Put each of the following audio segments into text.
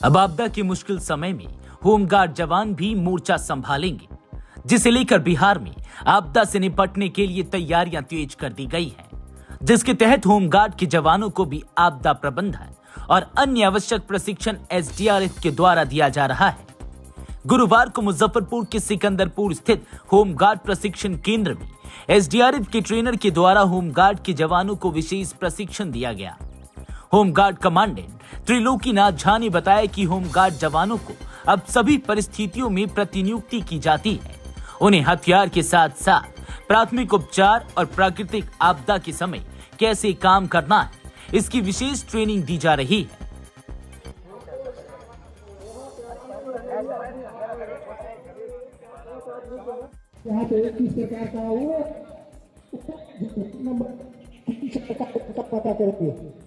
अब आपदा के मुश्किल समय में होमगार्ड जवान भी मोर्चा संभालेंगे, जिसे लेकर बिहार में आपदा से निपटने के लिए तैयारियां तेज कर दी गई हैं, जिसके तहत होमगार्ड के जवानों को भी आपदा प्रबंधन और अन्य आवश्यक प्रशिक्षण एसडीआरएफ के द्वारा दिया जा रहा है। गुरुवार को मुजफ्फरपुर के सिकंदरपुर स्थित होमगार्ड प्रशिक्षण केंद्र में एसडीआरएफ के ट्रेनर के द्वारा होमगार्ड के जवानों को विशेष प्रशिक्षण दिया गया। होमगार्ड कमांडेंट त्रिलोकीनाथ झा ने बताया कि होमगार्ड जवानों को अब सभी परिस्थितियों में प्रतिनियुक्ति की जाती है। उन्हें हथियार के साथ साथ प्राथमिक उपचार और प्राकृतिक आपदा के समय कैसे काम करना है, इसकी विशेष ट्रेनिंग दी जा रही है। यहाँ पे किस प्रकार का वो पता करके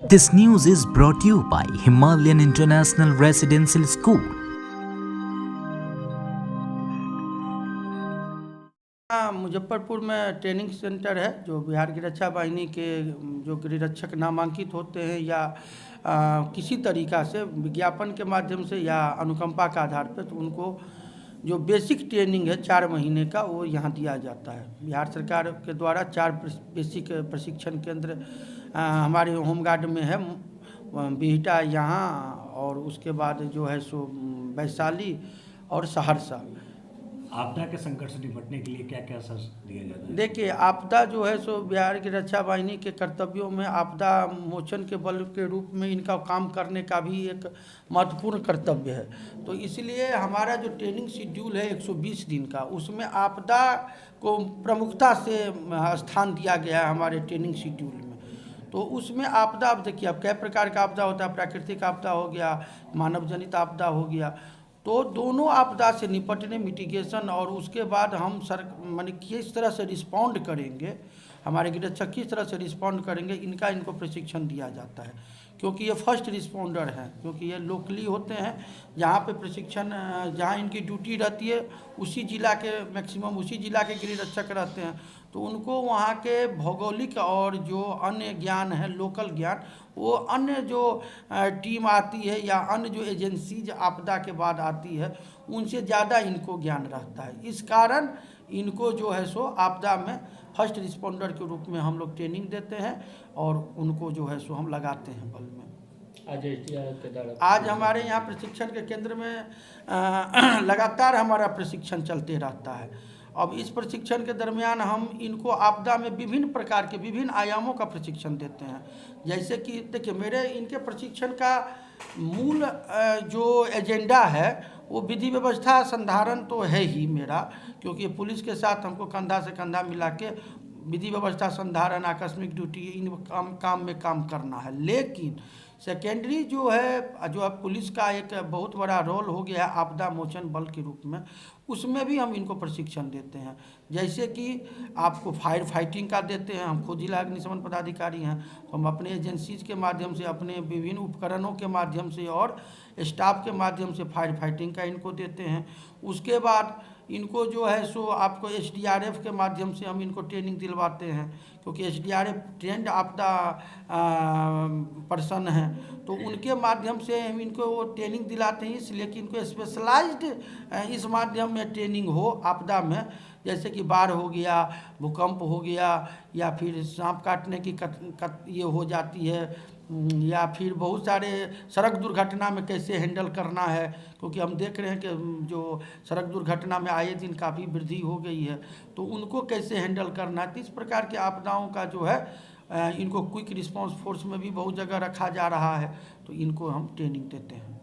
This news is brought to you by Himalayan International Residential School. Muzaffarpur में ट्रेनिंग सेंटर है जो बिहार की रक्षा वाहिनी के जो गृहरक्षक नामांकित होते हैं या किसी तरीक़ा से विज्ञापन के माध्यम से या अनुकंपा के आधार पर, तो उनको जो बेसिक ट्रेनिंग है 4 महीने का वो यहाँ दिया जाता है। बिहार सरकार के द्वारा 4 बेसिक प्रशिक्षण केंद्र हमारे होमगार्ड में है, बिहटा यहाँ, और उसके बाद जो है सो वैशाली और सहरसा। आपदा के संकट से निपटने के लिए क्या क्या असर दिया जाता है? देखिए, आपदा जो है सो बिहार की रक्षा वाहिनी के कर्तव्यों में आपदा मोचन के बल के रूप में इनका काम करने का भी एक महत्वपूर्ण कर्तव्य है। तो इसलिए हमारा जो ट्रेनिंग शेड्यूल है 120 दिन का, उसमें आपदा को प्रमुखता से स्थान दिया गया है हमारे ट्रेनिंग शेड्यूल में। तो उसमें आपदा, अब देखिए अब कई प्रकार का आपदा होता है, प्राकृतिक आपदा हो गया, मानव जनित आपदा हो गया। तो दोनों आपदा से निपटने, मिटिगेशन, और उसके बाद हम माने किस तरह से रिस्पॉन्ड करेंगे, हमारे गृहरक्षक किस तरह से रिस्पॉन्ड करेंगे, इनको प्रशिक्षण दिया जाता है। क्योंकि ये फर्स्ट रिस्पॉन्डर हैं, क्योंकि ये लोकली होते हैं, जहाँ पे प्रशिक्षण, जहाँ इनकी ड्यूटी रहती है उसी जिला के, मैक्सिमम उसी जिला के गृहरक्षक रहते हैं। तो उनको वहाँ के भौगोलिक और जो अन्य ज्ञान है, लोकल ज्ञान, वो अन्य जो टीम आती है या अन्य जो एजेंसीज आपदा के बाद आती है, उनसे ज़्यादा इनको ज्ञान रहता है। इस कारण इनको जो है सो आपदा में फर्स्ट रिस्पॉन्डर के रूप में हम लोग ट्रेनिंग देते हैं और उनको जो है सो हम लगाते हैं बल में। आज हमारे यहाँ प्रशिक्षण के केंद्र में लगातार हमारा प्रशिक्षण चलते रहता है। अब इस प्रशिक्षण के दरमियान हम इनको आपदा में विभिन्न प्रकार के, विभिन्न आयामों का प्रशिक्षण देते हैं। जैसे कि देखिए, मेरे इनके प्रशिक्षण का मूल जो एजेंडा है वो विधि व्यवस्था संधारण तो है ही मेरा, क्योंकि पुलिस के साथ हमको कंधा से कंधा मिला के विधि व्यवस्था संधारण, आकस्मिक ड्यूटी, इन काम में काम करना है। लेकिन सेकेंडरी जो है, जो अब पुलिस का एक बहुत बड़ा रोल हो गया है आपदा मोचन बल के रूप में, उसमें भी हम इनको प्रशिक्षण देते हैं। जैसे कि आपको फायर फाइटिंग का देते हैं, हम खुद जिला अग्निशमन पदाधिकारी हैं, तो हम अपने एजेंसीज के माध्यम से, अपने विभिन्न उपकरणों के माध्यम से और स्टाफ के माध्यम से फायर फाइटिंग का इनको देते हैं। उसके बाद इनको जो है सो आपको एसडीआरएफ के माध्यम से हम इनको ट्रेनिंग दिलवाते हैं, क्योंकि एसडीआरएफ ट्रेंड आपदा पर्सन हैं, तो उनके माध्यम से हम इनको वो ट्रेनिंग दिलाते हैं। इसलिए कि इनको स्पेशलाइज्ड इस माध्यम में ट्रेनिंग हो आपदा में, जैसे कि बाढ़ हो गया, भूकंप हो गया, या फिर सांप काटने की ये हो जाती है, या फिर बहुत सारे सड़क दुर्घटना में कैसे हैंडल करना है, क्योंकि हम देख रहे हैं कि जो सड़क दुर्घटना में आए दिन काफ़ी वृद्धि हो गई है, तो उनको कैसे हैंडल करना है। तो इस प्रकार की आपदाओं का जो है इनको क्विक रिस्पांस फोर्स में भी बहुत जगह रखा जा रहा है, तो इनको हम ट्रेनिंग देते हैं।